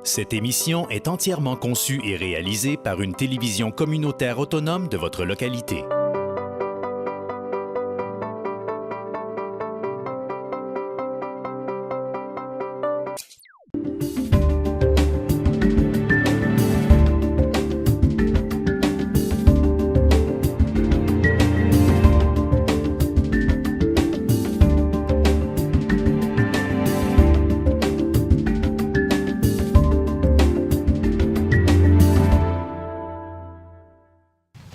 Cette émission est entièrement conçue et réalisée par une télévision communautaire autonome de votre localité.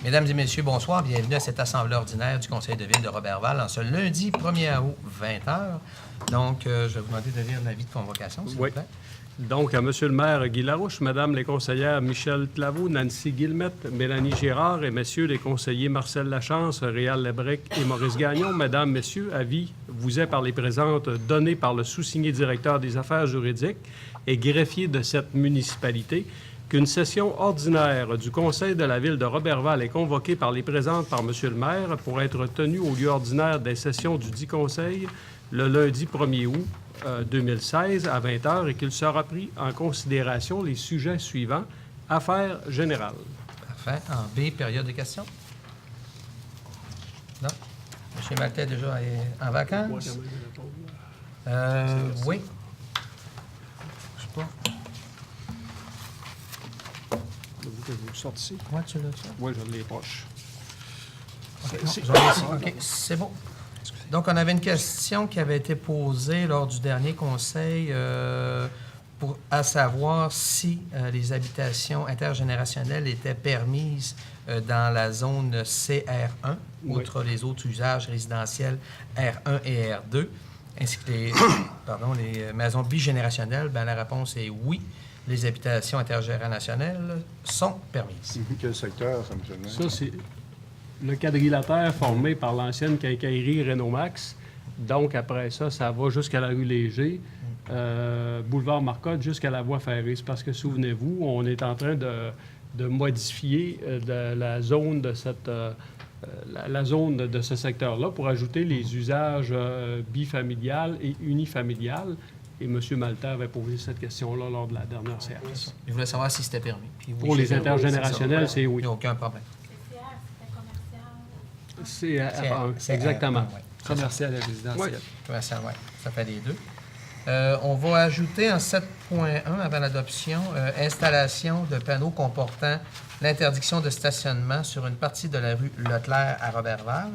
Mesdames et messieurs, bonsoir. Bienvenue à cette assemblée ordinaire du Conseil de ville de Roberval en ce lundi 1er août, 20h. Donc, je vais vous demander de lire l'avis de convocation, s'il vous plaît. Donc, à Monsieur le maire Guy Larouche, Madame les conseillères Michel Claveau, Nancy Guillemette, Mélanie Girard et Messieurs les conseillers Marcel Lachance, Réal Lebrec et Maurice Gagnon, Mesdames, Messieurs, avis vous est par les présentes donné par le sous-signé directeur des affaires juridiques et greffier de cette municipalité qu'une session ordinaire du Conseil de la ville de Roberval est convoquée par les présentes par M. le maire pour être tenue au lieu ordinaire des sessions du dit Conseil le lundi 1er août 2016 à 20h et qu'il sera pris en considération les sujets suivants. Affaires générales. Parfait. En B, période de questions? Non? M. Maltais déjà est en vacances? Oui. Je sais pas. Vous sortez? Moi, tu l'as ça? Oui, je l'ai proche. OK, c'est bon. Donc, on avait une question qui avait été posée lors du dernier conseil à savoir si les habitations intergénérationnelles étaient permises dans la zone CR1, outre les autres usages résidentiels R1 et R2, ainsi que les, les maisons bigénérationnelles. Bien, la réponse est oui. Les habitations intergénérationnelles sont permises. Quel secteur, ça, M. le maire? Ça, c'est le quadrilatère formé par l'ancienne quincaillerie Renault-Max. Donc, après ça, ça va jusqu'à la rue Léger, boulevard Marcotte, jusqu'à la voie ferrée. C'est parce que, souvenez-vous, on est en train de modifier la zone de la zone de ce secteur-là pour ajouter les usages bifamilial et unifamilial. Et M. Maltais avait posé cette question-là lors de la dernière séance. Je voulais savoir si c'était permis. Puis oui, pour les intergénérationnels, c'est oui. Il n'y a aucun problème. C'est exactement. Ouais. Commercial et résidentiel. Oui. Commercial, oui. Ça fait les deux. On va ajouter en 7.1, avant l'adoption, installation de panneaux comportant l'interdiction de stationnement sur une partie de la rue Leclerc à Roberval.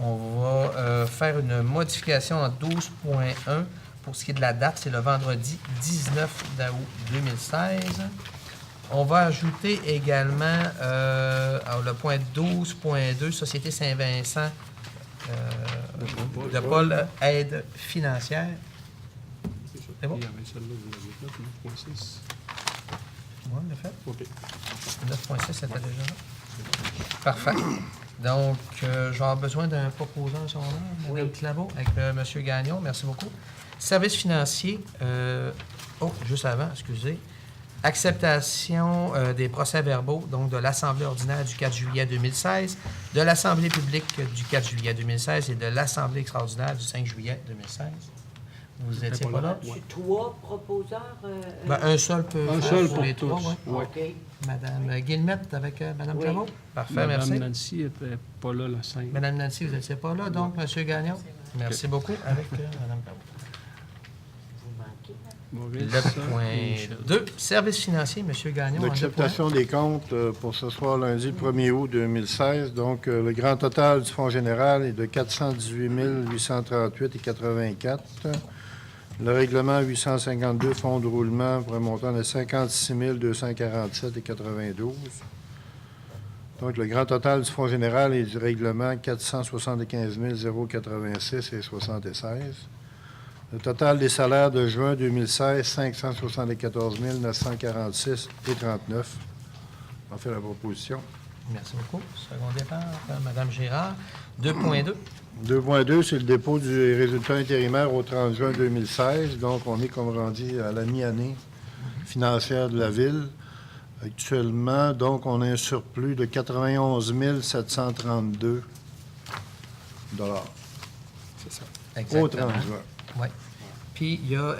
On va faire une modification en 12.1. Pour ce qui est de la date, c'est le vendredi 19 août 2016. On va ajouter également le point 12.2, Société Saint-Vincent de Paul Aide financière. C'est bon? Il y avait celle-là, vous l'avez faite, 9.6. Oui, on l'a fait. OK. 9.6, c'était déjà là. Parfait. Donc, je vais avoir besoin d'un proposant à son nom, Mme Claveau, avec M. Gagnon. Merci beaucoup. Services financiers. Juste avant, excusez. Acceptation des procès-verbaux, donc de l'Assemblée ordinaire du 4 juillet 2016, de l'Assemblée publique du 4 juillet 2016 et de l'Assemblée extraordinaire du 5 juillet 2016. Vous n'étiez pas là? C'est trois proposeurs? Un seul peut Un faire seul pour pour les trois, tous. oui. Oui. OK. Mme Guillemette avec Mme Oui. Claveau? Parfait, Madame merci. Nancy n'était pas là le 5. Mme Nancy, vous n'étiez pas là, donc, M. Gagnon? Merci beaucoup. Avec Mme Claveau. Vous manquez. Le point 2, services financiers, M. Gagnon. L'acceptation des comptes pour ce soir, lundi 1er août 2016. Donc, le grand total du fonds général est de 418 838,84. Le règlement 852, fonds de roulement pour un montant de 56 247,92. Donc, le grand total du fonds général et du règlement 475 086,76. Le total des salaires de juin 2016, 574 946,39. On fait la proposition. Merci beaucoup. Second départ, Mme Girard. 2.2. 2.2, c'est le dépôt du résultat intérimaire au 30 juin 2016. Donc, on est, comme on dit, à la mi-année financière de la Ville. Actuellement, donc, on a un surplus de 91 732 $. C'est ça. Au Exactement. 30 juin. Oui. Puis, il y a,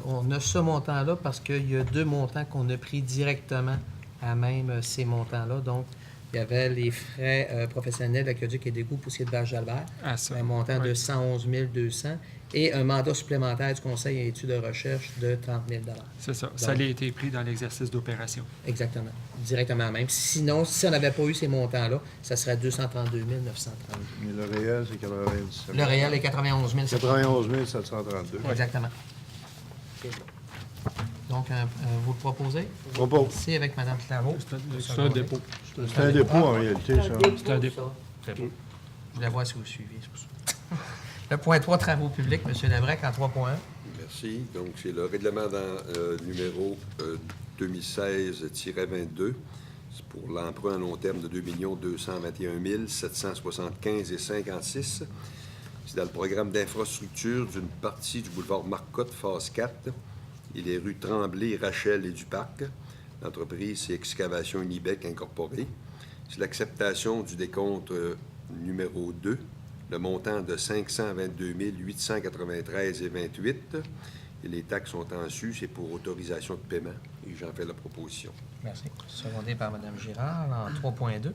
on a ce montant-là parce qu'il y a 2 montants qu'on a pris directement à même ces montants-là. Donc, il y avait les frais professionnels d'aqueduc et d'égout pour ce qui est de Val-Jalbert, un montant de 111 200 et un mandat supplémentaire du Conseil et études de recherche de 30 000 C'est ça. Donc, Ça a été pris dans l'exercice d'opération. Exactement. Directement à même. Sinon, si on n'avait pas eu ces montants-là, ça serait 232 932. Mais le réel, c'est 97. Le réel est 91 732. 91 732. Exactement. Donc, vous le proposez? Propos. Merci avec Mme Claveau. C'est un dépôt. C'est un dépôt, en réalité, ça. C'est un dépôt. Je la vois si vous suivez. C'est pour ça. Le point 3, travaux publics, M. Labrec, en 3.1. Merci. Donc, c'est le règlement numéro 2016-22. C'est pour l'emprunt à long terme de 2 221 775,56. C'est dans le programme d'infrastructure d'une partie du boulevard Marcotte, phase 4, et les rues Tremblay, Rachel et du Parc. L'entreprise, c'est Excavation Unibec Incorporée. C'est l'acceptation du décompte numéro 2, le montant de 522 893,28. Et les taxes sont en sus, c'est pour autorisation de paiement. Et j'en fais la proposition. Merci. Secondé par Mme Girard, en 3.2.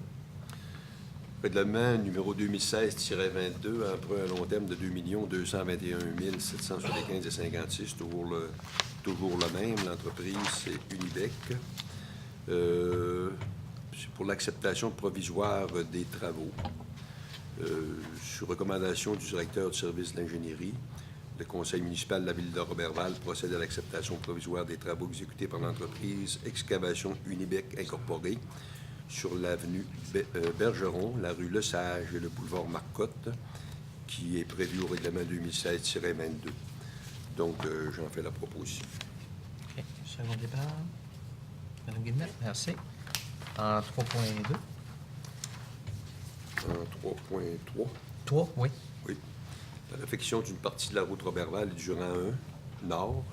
Règlement numéro 2016-22, emprunt à long terme de 2 221 775,56. Toujours le même. L'entreprise, c'est Unibec. C'est pour l'acceptation provisoire des travaux. Sur recommandation du directeur du service de l'ingénierie, le conseil municipal de la ville de Roberval procède à l'acceptation provisoire des travaux exécutés par l'entreprise Excavation Unibec Incorporée sur l'avenue Bergeron, la rue Le Sage et le boulevard Marcotte, qui est prévu au règlement 2016-22. Donc, j'en fais la proposition. OK. Second départ. Mme Guillemette, merci. En 3.2. En 3.3. 3, oui. Oui. La réfection d'une partie de la route Roberval et du rang 1 nord.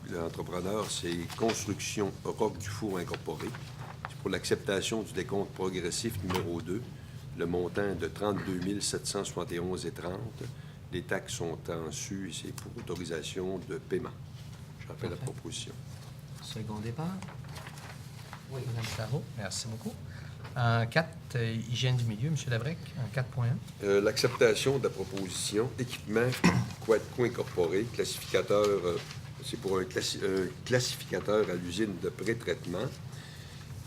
L'entrepreneur, c'est Construction Roc du Four Incorporé. C'est pour l'acceptation du décompte progressif numéro 2, le montant de 32 771,30. Les taxes sont en sus et c'est pour autorisation de paiement. J'en fais la proposition. Second départ. Oui. Mme Claveau, merci beaucoup. En 4, hygiène du milieu, M. Labrec, en 4.1. L'acceptation de la proposition équipement Quadco Incorporé, classificateur, c'est pour un classificateur à l'usine de pré-traitement.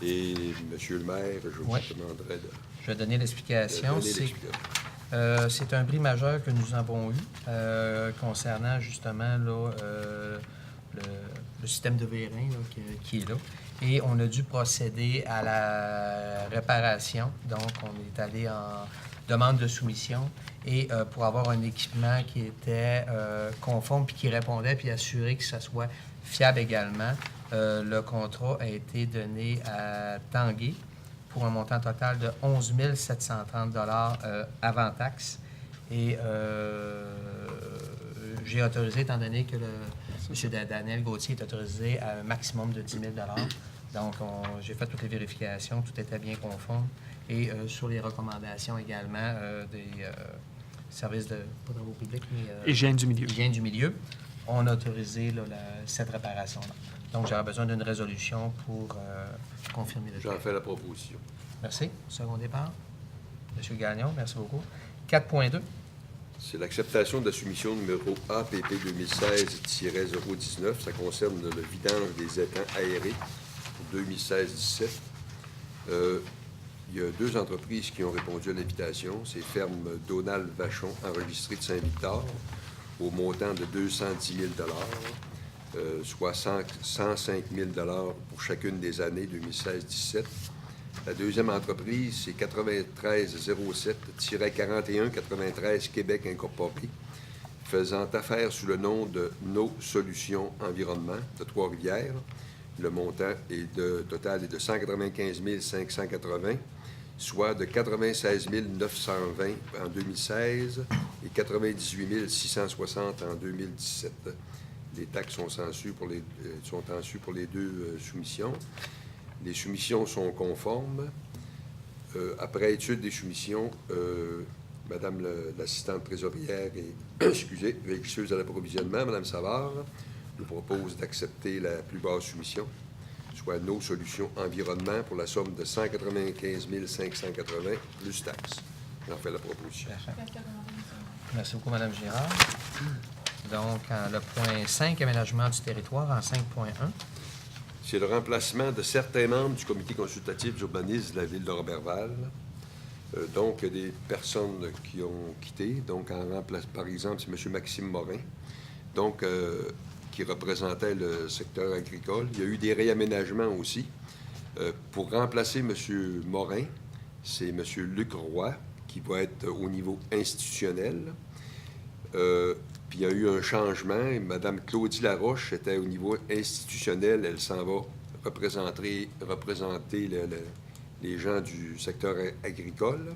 Et, M. le maire, je vous demanderai de... Je vais donner l'explication. C'est un bris majeur que nous avons eu concernant justement là, le système de vérin là, qui est là. Et on a dû procéder à la réparation. Donc, on est allé en demande de soumission et pour avoir un équipement qui était conforme puis qui répondait puis assurer que ça soit fiable également, le contrat a été donné à Tanguay pour un montant total de 11 730 avant taxe. Et j'ai autorisé, étant donné que M. Daniel Gauthier est autorisé à un maximum de 10 000 Donc, j'ai fait toutes les vérifications, tout était bien conforme. Et sur les recommandations également des services de pas travaux publics, mais Hygiène du milieu. Hygiène du milieu, on a autorisé là, cette réparation-là. Donc, j'aurais besoin d'une résolution pour confirmer le J'en fais la proposition. Merci. Second départ. M. Gagnon, merci beaucoup. 4.2. C'est l'acceptation de la soumission numéro APP 2016-019. Ça concerne le vidange des étangs aérés pour 2016-17. Il y a 2 entreprises qui ont répondu à l'invitation. C'est Ferme Donald Vachon, enregistrée de Saint-Victor, au montant de 210 000 soit 105 000 pour chacune des années 2016-17. La deuxième entreprise, c'est 9307-4193 Québec Incorporé, faisant affaire sous le nom de Nos Solutions Environnement de Trois-Rivières. Le montant total est de 195 580, soit de 96 920 en 2016 et 98 660 en 2017. Les taxes sont en sus pour les 2 soumissions. Les soumissions sont conformes. Après étude des soumissions, Madame l'assistante trésorière et régisseuse à l'approvisionnement, Madame Savard, nous propose d'accepter la plus basse soumission, soit nos solutions environnement pour la somme de 195 580 plus taxes. J'en fais la proposition. Merci beaucoup, Mme Girard. Donc, le point 5, aménagement du territoire, en 5.1. C'est le remplacement de certains membres du comité consultatif d'urbanisme de la ville de Roberval. Donc, des personnes qui ont quitté. Donc, en remplace, par exemple, c'est M. Maxime Morin, donc, qui représentait le secteur agricole. Il y a eu des réaménagements aussi. Pour remplacer M. Morin, c'est M. Luc Roy, qui va être au niveau institutionnel. Puis il y a eu un changement. Mme Claudie Laroche était au niveau institutionnel. Elle s'en va représenter les gens du secteur agricole.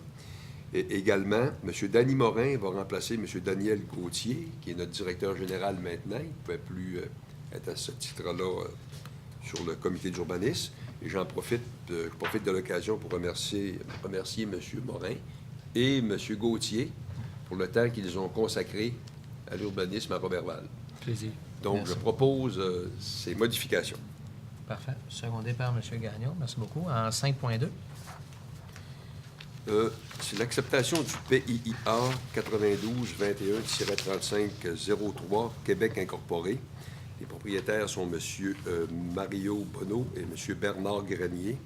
Et également, M. Danny Morin va remplacer M. Daniel Gauthier, qui est notre directeur général maintenant. Il ne pouvait plus être à ce titre-là sur le comité d'urbanisme. Et je profite de l'occasion pour remercier M. Morin et M. Gauthier pour le temps qu'ils ont consacré à l'urbanisme à Roberval. Plaisir. Donc, Merci. je propose ces modifications. Parfait. Secondé par M. Gagnon. Merci beaucoup. En 5.2. C'est l'acceptation du PIIA 92-21-35-03 Québec incorporé. Les propriétaires sont M. Mario Bonneau et M. Bernard Grenier.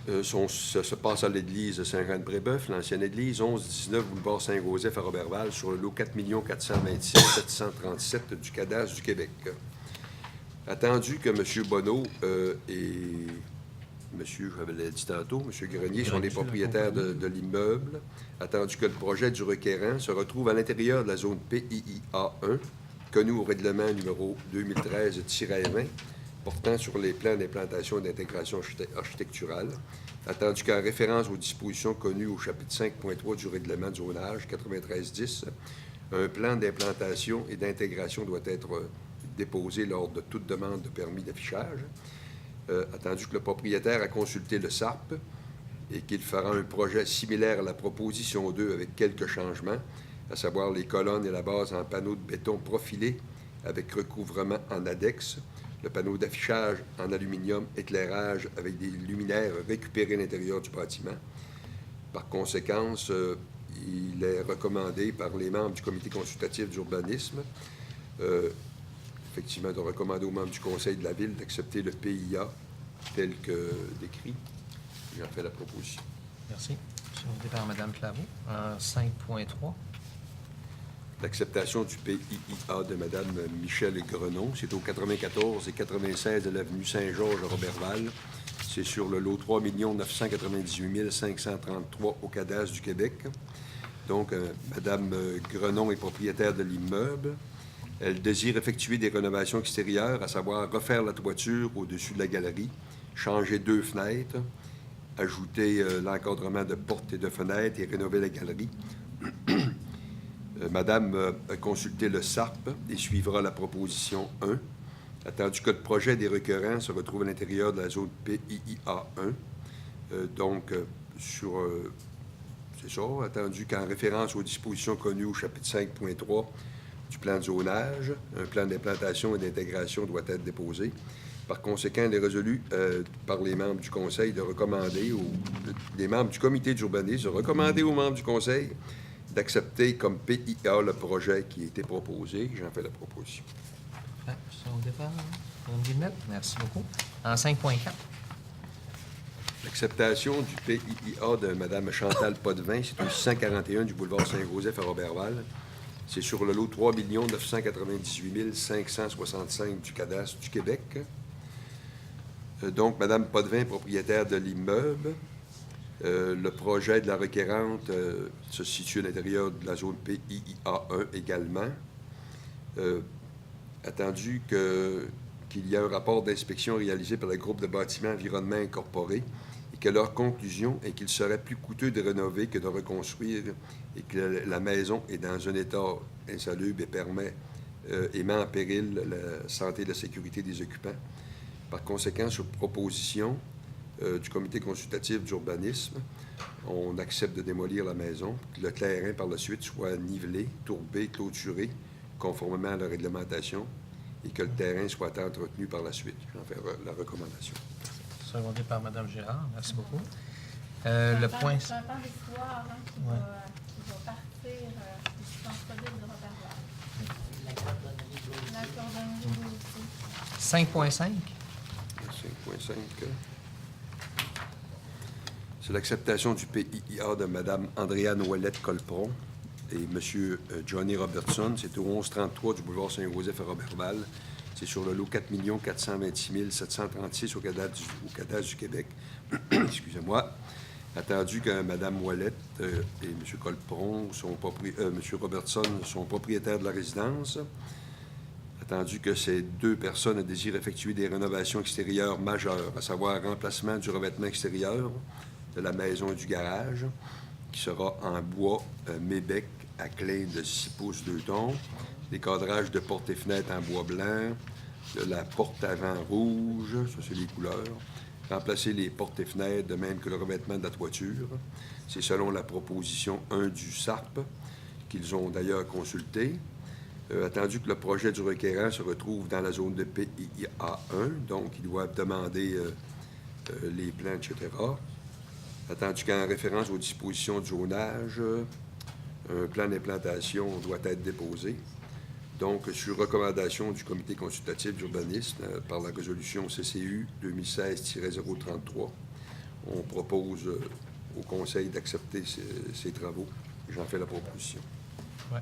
Ça se passe à l'église Saint-Jean-de-Brébeuf, l'ancienne église, 11-19 boulevard Saint-Joseph à Roberval, sur le lot 4 426 737 du cadastre du Québec. Attendu que M. Bonneau et Monsieur, je l'ai dit tantôt, M. Grenier sont les propriétaires de l'immeuble, attendu que le projet du requérant se retrouve à l'intérieur de la zone PIIA 1, connue au règlement numéro 2013-20, portant sur les plans d'implantation et d'intégration architecturale, attendu qu'en référence aux dispositions connues au chapitre 5.3 du règlement de zonage 9310, un plan d'implantation et d'intégration doit être déposé lors de toute demande de permis d'affichage. Attendu que le propriétaire a consulté le SARP et qu'il fera un projet similaire à la proposition 2 avec quelques changements, à savoir les colonnes et la base en panneaux de béton profilés avec recouvrement en ADEX, le panneau d'affichage en aluminium, éclairage avec des luminaires récupérés à l'intérieur du bâtiment. Par conséquent, il est recommandé par les membres du comité consultatif d'urbanisme effectivement, de recommander aux membres du conseil de la ville d'accepter le PIA tel que décrit. J'en fais la proposition. Merci. Secondé par Mme Claveau. En 5.3. L'acceptation du PIA de Mme Michèle Grenon. C'est au 94 et 96 de l'avenue Saint-Georges à Roberval. C'est sur le lot 3 998 533 au cadastre du Québec. Donc, Mme Grenon est propriétaire de l'immeuble. Elle désire effectuer des rénovations extérieures, à savoir refaire la toiture au-dessus de la galerie, changer 2 fenêtres, ajouter l'encadrement de portes et de fenêtres et rénover la galerie. Madame a consulté le SARP et suivra la proposition 1, attendu que le projet des requérants se retrouve à l'intérieur de la zone PIIA 1. C'est ça, attendu qu'en référence aux dispositions connues au chapitre 5.3 du plan de zonage, un plan d'implantation et d'intégration doit être déposé. Par conséquent, il est résolu par les membres du conseil de recommander, les membres du comité d'urbanisme, de recommander aux membres du conseil d'accepter comme PIA le projet qui a été proposé. J'en fais la proposition. Son départ, Mme Guillemette. Merci beaucoup. En 5.4. L'acceptation du PIA de Mme Chantal Potvin, c'est au 641 du boulevard Saint-Joseph à Roberval. C'est sur le lot 3 998 565 du cadastre du Québec. Donc, Mme Potvin, propriétaire de l'immeuble. Le projet de la requérante se situe à l'intérieur de la zone PIIA 1 également. Attendu qu'il y a un rapport d'inspection réalisé par le groupe de bâtiments Environnement Incorporé et que leur conclusion est qu'il serait plus coûteux de rénover que de reconstruire et que la maison est dans un état insalubre et met en péril la santé et la sécurité des occupants. Par conséquent, sur proposition du comité consultatif d'urbanisme, on accepte de démolir la maison, que le terrain par la suite soit nivelé, tourbé, clôturé, conformément à la réglementation, et que le terrain soit entretenu par la suite. J'en fais la recommandation. Secondé par Mme Gérard. Merci beaucoup. Le point... C'est un pan d'histoire qui va partir du centre-ville de Roberval. La cordonnerie aussi. 5.5. 5.5. C'est l'acceptation du PIA de Mme Andréane Ouellette-Colpron et M. Johnny Robertson. C'est au 1133 du boulevard Saint-Joseph à Roberval. C'est sur le lot 4 426 736 au cadastre du Québec. Excusez-moi. Attendu que Mme Ouellette et M. Colpron, M. Robertson, sont propriétaires de la résidence. Attendu que ces deux personnes désirent effectuer des rénovations extérieures majeures, à savoir remplacement du revêtement extérieur de la maison et du garage, qui sera en bois Mébec à clé de 6 pouces 2 tons, des cadrages de portes et fenêtres en bois blanc, de la porte avant rouge, ça c'est les couleurs, remplacer les portes et fenêtres de même que le revêtement de la toiture. C'est selon la proposition 1 du SARP, qu'ils ont d'ailleurs consulté. Attendu que le projet du requérant se retrouve dans la zone de PIA 1, donc ils doivent demander les plans, etc. Attendu qu'en référence aux dispositions du zonage, un plan d'implantation doit être déposé. Donc, sur recommandation du comité consultatif d'urbanisme, par la résolution CCU 2016-033, on propose au Conseil d'accepter ces travaux. J'en fais la proposition. Oui.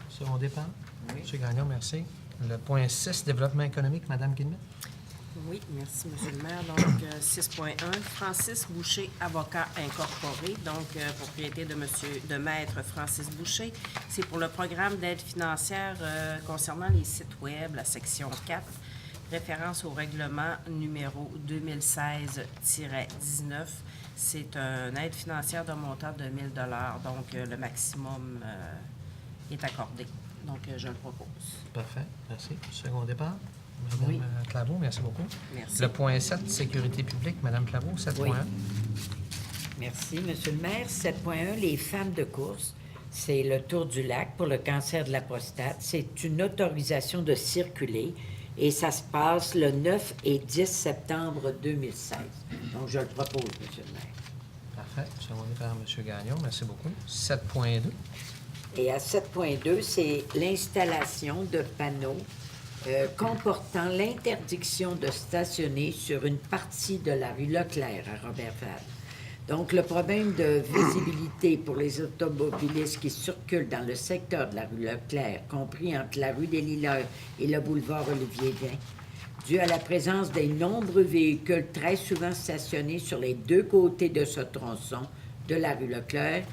Secondé par? Oui. M. Gagnon, merci. Le point 6, développement économique, Mme Guillemette. Oui, merci, M. le maire. Donc, 6.1, Francis Boucher, avocat incorporé, donc propriété de Maître Francis Boucher. C'est pour le programme d'aide financière concernant les sites Web, la section 4, référence au règlement numéro 2016-19. C'est une aide financière d'un montant de 1 000 $, donc le maximum est accordé. Donc, je le propose. Parfait, merci. Secondé par? Oui. Mme Claveau, merci beaucoup. Merci. Le point 7, sécurité publique, Mme Claveau, 7.1. Oui. Merci, M. le maire. 7.1, les femmes de course. C'est le Tour du lac pour le cancer de la prostate. C'est une autorisation de circuler et ça se passe le 9 et 10 septembre 2016. Donc, je le propose, M. le maire. Parfait. Secondé par M. Gagnon, merci beaucoup. 7.2. Et à 7.2, c'est l'installation de panneaux comportant l'interdiction de stationner sur une partie de la rue Leclerc à Roberval. Donc, le problème de visibilité pour les automobilistes qui circulent dans le secteur de la rue Leclerc, compris entre la rue des Lilas et le boulevard Olivier-Vien, dû à la présence des nombreux véhicules très souvent stationnés sur les deux côtés de ce tronçon de la rue Leclerc,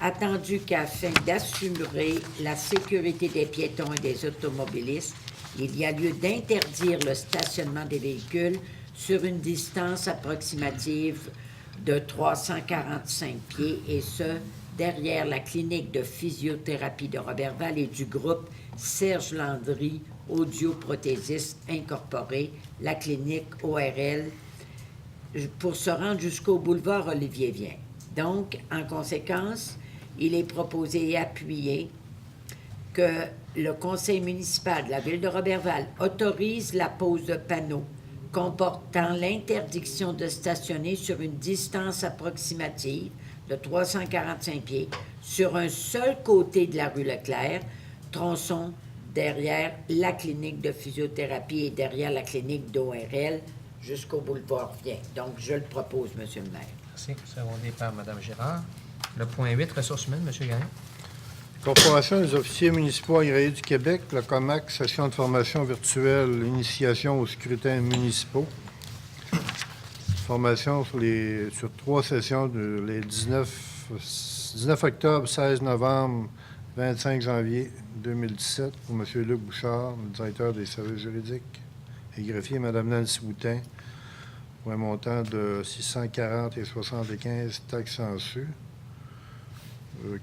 attendu qu'afin d'assurer la sécurité des piétons et des automobilistes, il y a lieu d'interdire le stationnement des véhicules sur une distance approximative de 345 pieds, et ce, derrière la clinique de physiothérapie de Roberval et du groupe Serge Landry, audioprothésiste incorporé, la clinique ORL, pour se rendre jusqu'au boulevard Olivier-Vien. Donc, en conséquence, il est proposé et appuyé que le conseil municipal de la ville de Roberval autorise la pose de panneaux comportant l'interdiction de stationner sur une distance approximative de 345 pieds sur un seul côté de la rue Leclerc, tronçon derrière la clinique de physiothérapie et derrière la clinique d'ORL jusqu'au boulevard Vien. Donc, je le propose, M. le maire. Merci. Secondé par Mme Gérard. Le point 8, ressources humaines, M. Gagnon. Corporation des officiers municipaux agréés du Québec, le COMAC, session de formation virtuelle, initiation aux scrutins municipaux. Formation sur 3 sessions, les 19 octobre, 16 novembre, 25 janvier 2017, pour M. Luc Bouchard, le directeur des services juridiques, et greffier Mme Nancy Boutin, pour un montant de 640,75 taxes en su.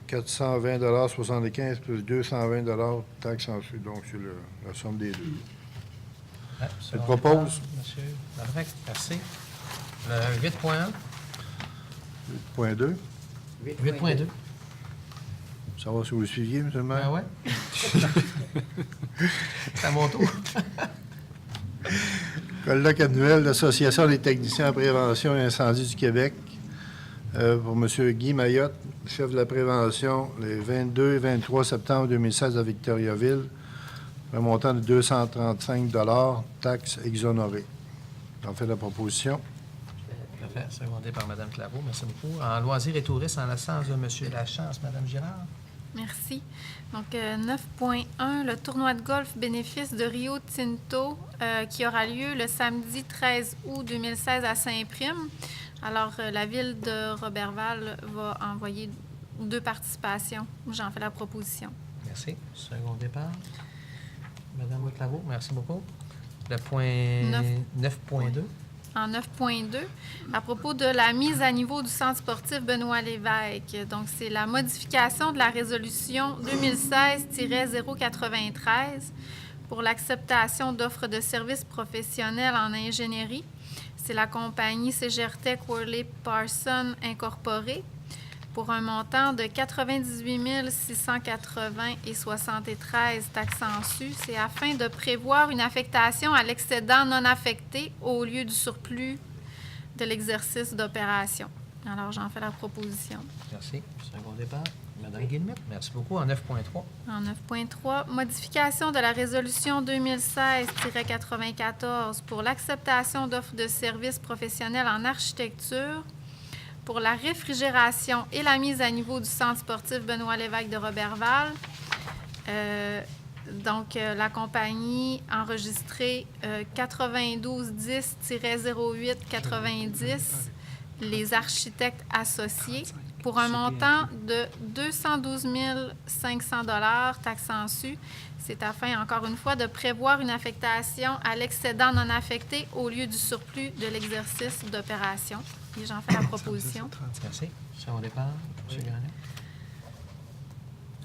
420,75 plus 220 taxes en su. Donc, c'est la somme des deux. Je le propose. M. Labrec, merci. Le 8.1. 8.2. 8.2. Ça va si vous le suiviez, M. le maire? Oui. C'est à mon tour. Colloque annuel de l'Association des techniciens en prévention et incendie du Québec pour M. Guy Mayotte, chef de la prévention, les 22 et 23 septembre 2016 à Victoriaville, un montant de 235 taxes exonérées. J'en fais la proposition. Parfait. Secondé par Mme Claveau. Merci beaucoup. En loisirs et touristes, en l'absence de M. Lachance, Mme Girard. Merci. Donc, 9.1, le tournoi de golf bénéfice de Rio Tinto qui aura lieu le samedi 13 août 2016 à Saint-Prime. Alors, la ville de Roberval va envoyer 2 participations. J'en fais la proposition. Merci. Second départ. Mme Claveau, merci beaucoup. Le point 9.2. En 9.2, à propos de la mise à niveau du centre sportif Benoît Lévesque. Donc, c'est la modification de la résolution 2016-093 pour l'acceptation d'offres de services professionnels en ingénierie. C'est la compagnie Cegertech Worley Parsons Incorporée pour un montant de 98 680,73 taxes en sus. C'est afin de prévoir une affectation à l'excédent non affecté au lieu du surplus de l'exercice d'opération. Alors, j'en fais la proposition. Merci. Second départ. Mme Guillemette, merci beaucoup. En 9.3. En 9.3, modification de la résolution 2016-94 pour l'acceptation d'offres de services professionnels en architecture pour la réfrigération et la mise à niveau du centre sportif Benoît Lévesque de Roberval. Donc, la compagnie enregistrée 9210-0890, les architectes associés, pour un montant de 212 500 taxes en sus. C'est afin, encore une fois, de prévoir une affectation à l'excédent non affecté au lieu du surplus de l'exercice d'opération. Et j'en fais la proposition. Merci. Second départ, M. Gagnon.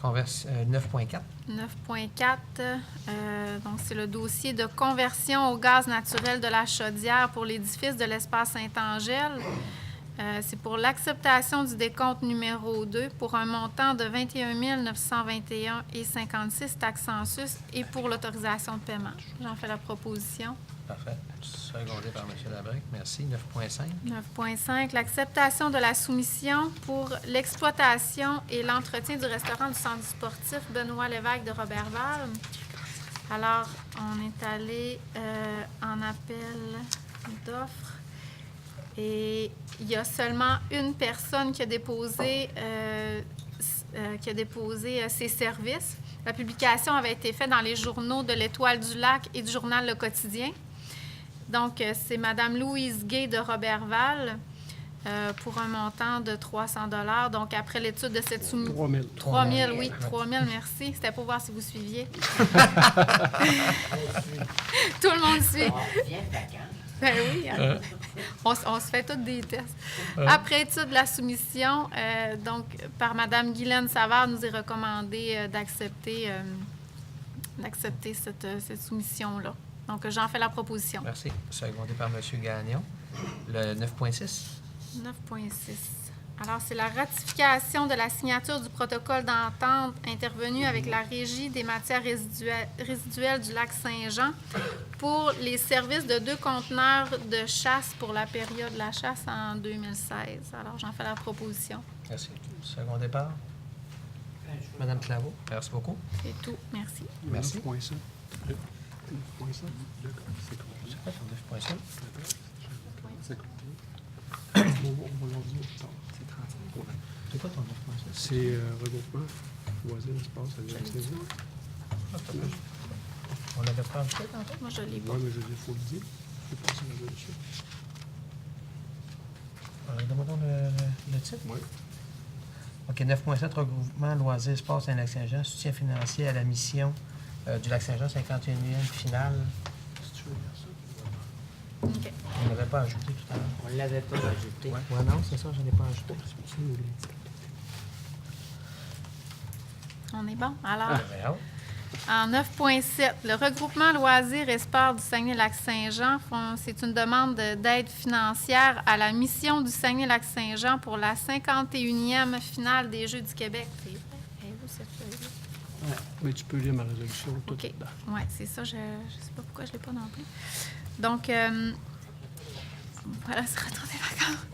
9.4. 9.4, donc c'est le dossier de conversion au gaz naturel de la Chaudière pour l'édifice de l'espace Saint-Angèle. C'est pour l'acceptation du décompte numéro 2 pour un montant de 21 921,56 taxes en sus et pour l'autorisation de paiement. J'en fais la proposition. Parfait. Secondé par M. Labrec. Merci. 9.5. 9.5, l'acceptation de la soumission pour l'exploitation et l'entretien du restaurant du centre sportif Benoît Lévesque de Roberval. Alors, on est allé en appel d'offres et il y a seulement une personne qui a déposé ses services. La publication avait été faite dans les journaux de l'Étoile du Lac et du journal Le Quotidien. Donc, c'est Mme Louise Gay de Roberval pour un montant de 300 $. Donc, après l'étude de cette soumission... 3 000, oui. 3 000, merci. C'était pour voir si vous suiviez. Tout le monde suit. Ben oui, hein? On se fait tous des tests. Après étude de la soumission, donc, par Mme Guylaine Savard, nous est recommandé d'accepter cette soumission-là. Donc, j'en fais la proposition. Merci. Secondé par M. Gagnon. Le 9.6. 9.6. Alors, c'est la ratification de la signature du protocole d'entente intervenu avec la Régie des matières résiduelles du lac Saint-Jean pour les services de 2 conteneurs de chasse pour la période de la chasse en 2016. Alors, j'en fais la proposition. Merci. Second départ. Mme Claveau, merci beaucoup. C'est tout. Merci. Merci. 9.7. 9.7. C'est quoi ton 9.7? C'est quoi ton 9.7? C'est regroupement, loisirs, espace, administration. On l'avait pas ajouté tantôt? Moi, je l'ai pas. Oui, mais je dis, il faut le dire. Je vais passer la vérifier. Demandons le titre. Oui. OK, 9.7, regroupement, loisirs, sport Saint-Lac-Saint-Jean, soutien financier à la mission du Lac-Saint-Jean, 51e finale. Si tu veux dire ça. OK. On ne l'avait pas ajouté tout à l'heure. On ne l'avait pas ajouté. Oui, non, c'est ça, je ne l'ai pas ajouté. On est bon? Alors, Bien. en 9.7, le regroupement loisirs et sport du Saguenay-Lac-Saint-Jean, c'est une demande d'aide financière à la mission du Saguenay-Lac-Saint-Jean pour la 51e finale des Jeux du Québec. C'est où cette feuille-là? Mais tu peux lire ma résolution tout OK. dedans. Oui, c'est ça. Je ne sais pas pourquoi je ne l'ai pas non plus. Donc, voilà, c'est retour des vacances.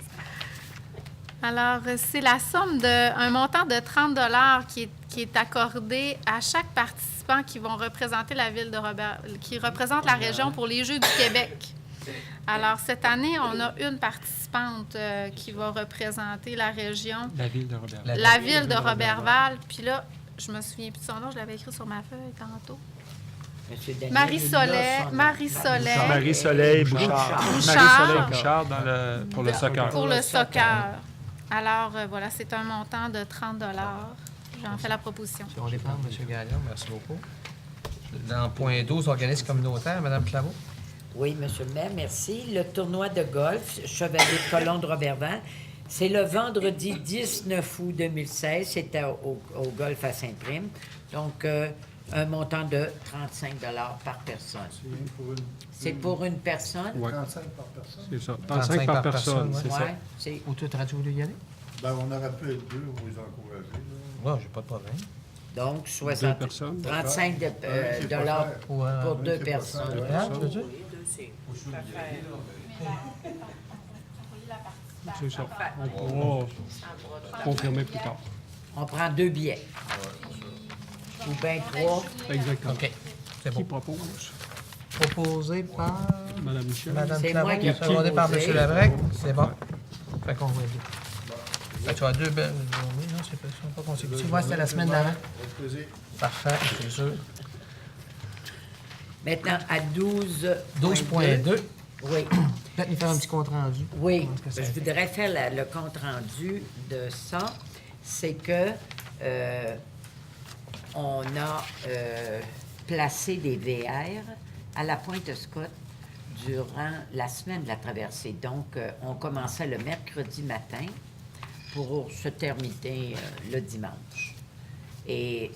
Alors, c'est la somme un montant de 30 $ qui est accordé à chaque participant qui vont représenter la ville de qui représente la région pour les Jeux du Québec. Alors, cette année, on a une participante qui va représenter la région. La ville de Roberval. La ville de Roberval. Puis là, je me souviens plus de son nom, je l'avais écrit sur ma feuille tantôt. Monsieur Daniel, Marie-Soleil Bouchard. Marie-Soleil Bouchard Pour le soccer. Pour le soccer. Alors, voilà, c'est un montant de 30 $. J'en fais la proposition. Si on dépend, M. Gagnon, merci beaucoup. Dans point 12, organisme communautaire, Mme Claveau. Oui, Monsieur le maire, merci. Le tournoi de golf Chevalier de Colomb de Roberval, c'est le vendredi 19 août 2016. C'était au golf à Saint-Prime. Donc, un montant de 35 $ par personne. C'est pour une personne? Oui. 35 par personne? C'est ça. 35 par personne, c'est ça. Ouais, c'est... Ou tout radio voulu y aller? Ben, on aurait pu être deux pour les encourager. Moi, j'ai pas de problème. Donc, Deux 60, personnes. 35 dollars pour deux personnes. Tu veux dire? C'est ça. On pourra confirmer plus tard. On prend 2 billets. Ou bien 3. Exactement. OK. C'est Qui bon. propose? Proposé par Madame Michel. Mme C'est Claveau, moi qui ai secondé par M. proposé. Labrec. C'est bon. Fait qu'on va dire. Fait que tu as 2 belles journées, non? C'est pas consécutif. Moi, c'était la semaine d'avant. Parfait, c'est sûr. Maintenant, à 12. 12.2. Oui. Peut-être nous faire un petit compte rendu. Oui, Parce que ça je fait- voudrais faire le compte-rendu de ça. C'est que on a placé des VR à la Pointe-Scott durant la semaine de la traversée. Donc, on commençait le mercredi matin pour se terminer le dimanche. Et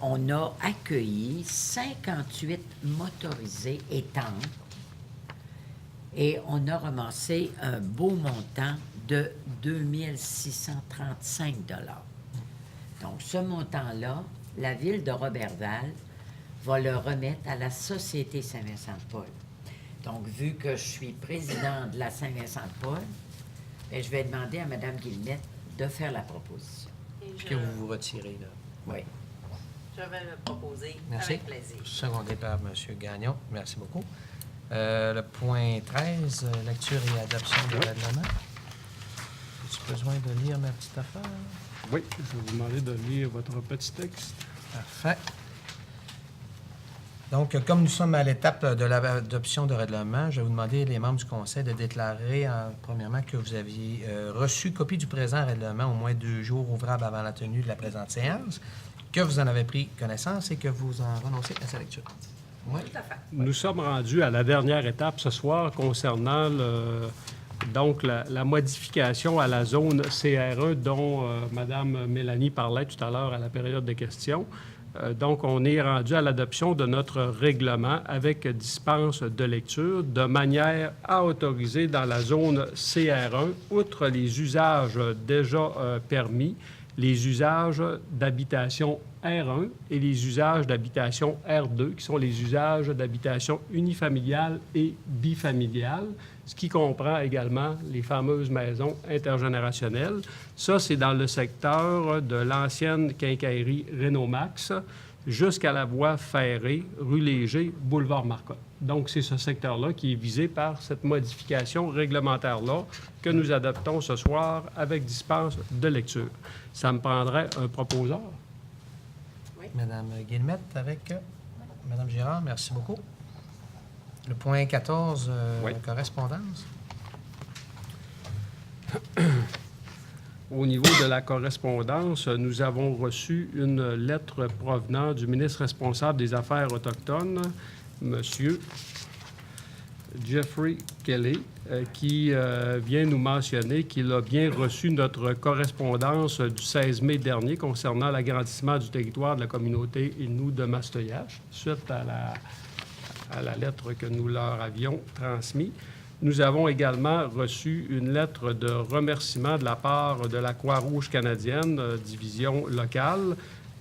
on a accueilli 58 motorisés et tanks. Et on a ramassé un beau montant de 2635 $. Donc, ce montant-là, la ville de Roberval va le remettre à la Société Saint-Vincent-de-Paul. Donc, vu que je suis président de la Saint-Vincent-de-Paul, bien, je vais demander à Mme Guillemette de faire la proposition. Que vous vous retirez, là. Oui. Je vais le proposer Merci. avec plaisir. Secondé par M. Gagnon. Merci beaucoup. Le point 13, lecture et adoption de règlement. As-tu besoin de lire ma petite affaire? Oui, je vais vous demander de lire votre petit texte. Parfait. Donc, comme nous sommes à l'étape de l'adoption de règlement, je vais vous demander, les membres du Conseil, de déclarer, premièrement, que vous aviez reçu copie du présent règlement au moins 2 jours ouvrables avant la tenue de la présente séance, que vous en avez pris connaissance et que vous en renoncez à sa lecture. Oui. Tout à fait. Nous sommes rendus à la dernière étape ce soir concernant donc la modification à la zone CR1 dont Mme Mélanie parlait tout à l'heure à la période de questions. Donc, on est rendu à l'adoption de notre règlement avec dispense de lecture de manière à autoriser dans la zone CR1, outre les usages déjà permis, les usages d'habitation R1 et les usages d'habitation R2, qui sont les usages d'habitation unifamiliale et bifamiliale, ce qui comprend également les fameuses maisons intergénérationnelles. Ça, c'est dans le secteur de l'ancienne quincaillerie Renault-Max jusqu'à la voie ferrée, rue Léger, boulevard Marcotte. Donc, c'est ce secteur-là qui est visé par cette modification réglementaire-là que nous adoptons ce soir avec dispense de lecture. Ça me prendrait un proposeur. Madame Guillemette avec Madame Girard, merci beaucoup. Le point 14, Oui. correspondance. Au niveau de la correspondance, nous avons reçu une lettre provenant du ministre responsable des Affaires autochtones, M. Jeffrey Kelly, qui vient nous mentionner qu'il a bien reçu notre correspondance du 16 mai dernier concernant l'agrandissement du territoire de la communauté Innu de Mastoyache, suite à la lettre que nous leur avions transmise. Nous avons également reçu une lettre de remerciement de la part de la Croix-Rouge canadienne, division locale,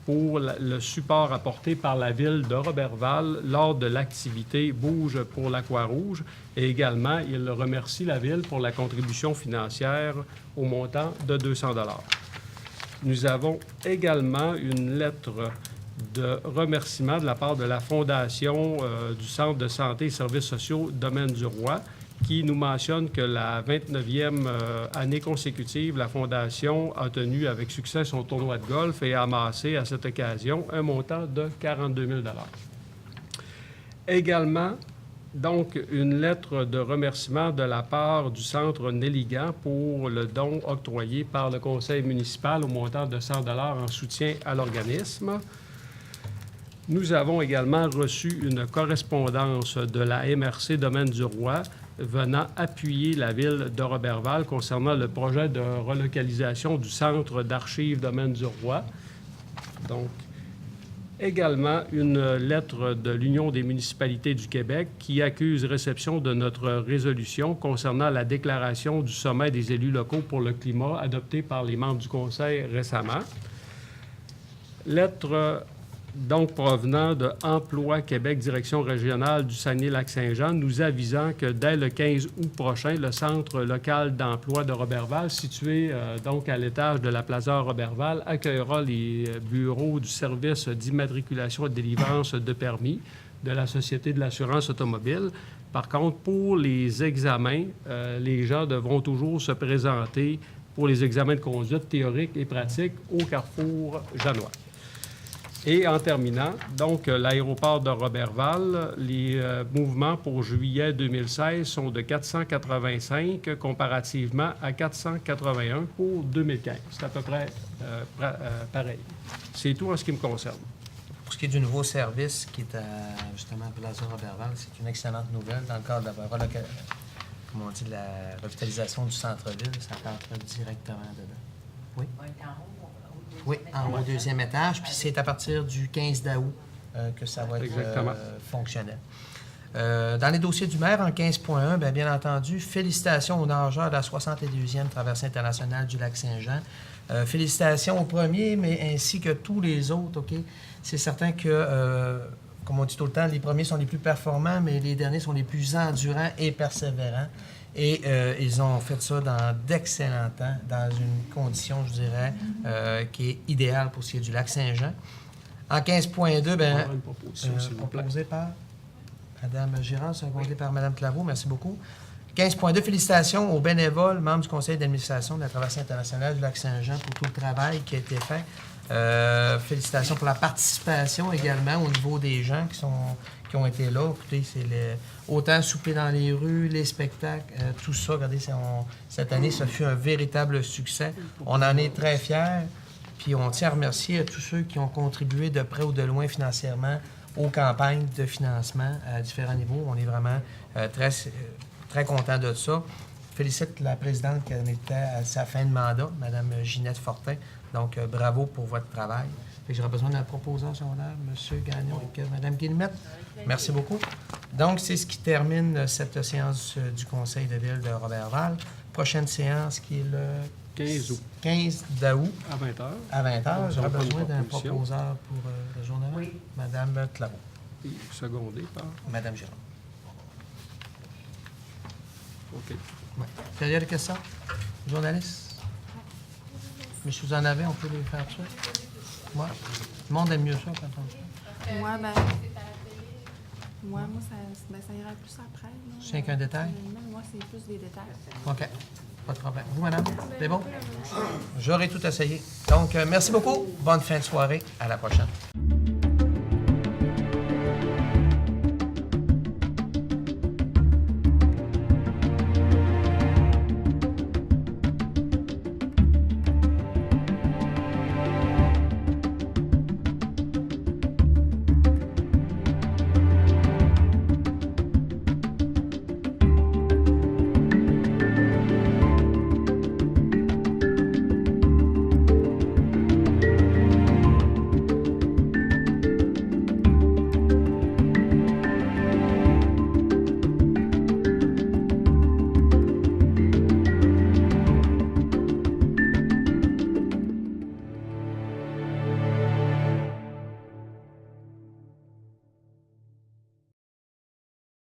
pour le support apporté par la Ville de Roberval lors de l'activité Bouge pour l'Aquarouge. Et également, il remercie la Ville pour la contribution financière au montant de 200 $. Nous avons également une lettre de remerciement de la part de la Fondation du Centre de santé et services sociaux Domaine du Roi, qui nous mentionne que la 29e année consécutive, la Fondation a tenu avec succès son tournoi de golf et a amassé à cette occasion un montant de 42 000 $. Également, donc, une lettre de remerciement de la part du Centre Nelligan pour le don octroyé par le Conseil municipal au montant de 100 $ en soutien à l'organisme. Nous avons également reçu une correspondance de la MRC Domaine du Roi venant appuyer la Ville de Roberval concernant le projet de relocalisation du Centre d'archives Domaine du Roi. Donc, également une lettre de l'Union des municipalités du Québec qui accuse réception de notre résolution concernant la déclaration du sommet des élus locaux pour le climat adoptée par les membres du Conseil récemment. Lettre donc provenant de Emploi Québec, direction régionale du Saguenay-Lac-Saint-Jean, nous avisant que dès le 15 août prochain, le Centre local d'emploi de Roberval, situé donc à l'étage de la Plaza Roberval, accueillera les bureaux du service d'immatriculation et de délivrance de permis de la Société de l'assurance automobile. Par contre, pour les examens, les gens devront toujours se présenter pour les examens de conduite théoriques et pratiques au Carrefour Janois. Et en terminant, donc, l'aéroport de Roberval, les mouvements pour juillet 2016 sont de 485 comparativement à 481 pour 2015. C'est à peu près pareil. C'est tout en ce qui me concerne. Pour ce qui est du nouveau service qui est à, justement, Plaza Roberval, c'est une excellente nouvelle dans le cadre de la revitalisation du centre-ville. Ça entre directement dedans. Oui? Oui, en haut, au deuxième étage. Puis c'est à partir du 15 août que ça va être fonctionnel. Dans les dossiers du maire, en 15.1, bien entendu, félicitations aux nageurs de la 62e traversée internationale du Lac-Saint-Jean. Félicitations aux premiers, mais ainsi que tous les autres, OK? C'est certain que, comme on dit tout le temps, les premiers sont les plus performants, mais les derniers sont les plus endurants et persévérants. Et ils ont fait ça dans d'excellents temps, dans une condition, je dirais, qui est idéale pour ce qui est du Lac-Saint-Jean. En 15.2, proposé par Mme Girard, secondé par Mme Claveau. Merci beaucoup. 15.2, félicitations aux bénévoles, membres du conseil d'administration de la traversée internationale du Lac-Saint-Jean pour tout le travail qui a été fait. Félicitations pour la participation également au niveau des gens qui ont été là. Écoutez, c'est autant souper dans les rues, les spectacles, tout ça. Regardez, cette année, ça fut un véritable succès. On en est très fiers. Puis on tient à remercier tous ceux qui ont contribué de près ou de loin financièrement aux campagnes de financement à différents niveaux. On est vraiment très contents de ça. Félicite la présidente qui en était à sa fin de mandat, Mme Ginette Fortin. Donc, bravo pour votre travail. J'aurais besoin d'un proposeur secondaire, M. Gagnon et Mme Guillemette. Merci beaucoup. Donc, c'est ce qui termine cette séance du Conseil de ville de Roberval. Prochaine séance qui est le 15 août. 15 d'août. À 20h. À 20h. J'aurais besoin d'un proposition. proposeur pour la journée. Oui. Mme Claveau. Et secondé par... Mme Girard. OK. Ouais. Il y a des questions? Journalistes? Mais si vous en avez, on peut les faire ça. Moi, le monde aime mieux ça quand on fait. Moi, ça ira plus après. C'est qu'un détail? Moi, c'est plus des détails. OK. Pas de problème. Vous, madame? C'est bon? J'aurai tout essayé. Donc, merci beaucoup. Bonne fin de soirée. À la prochaine.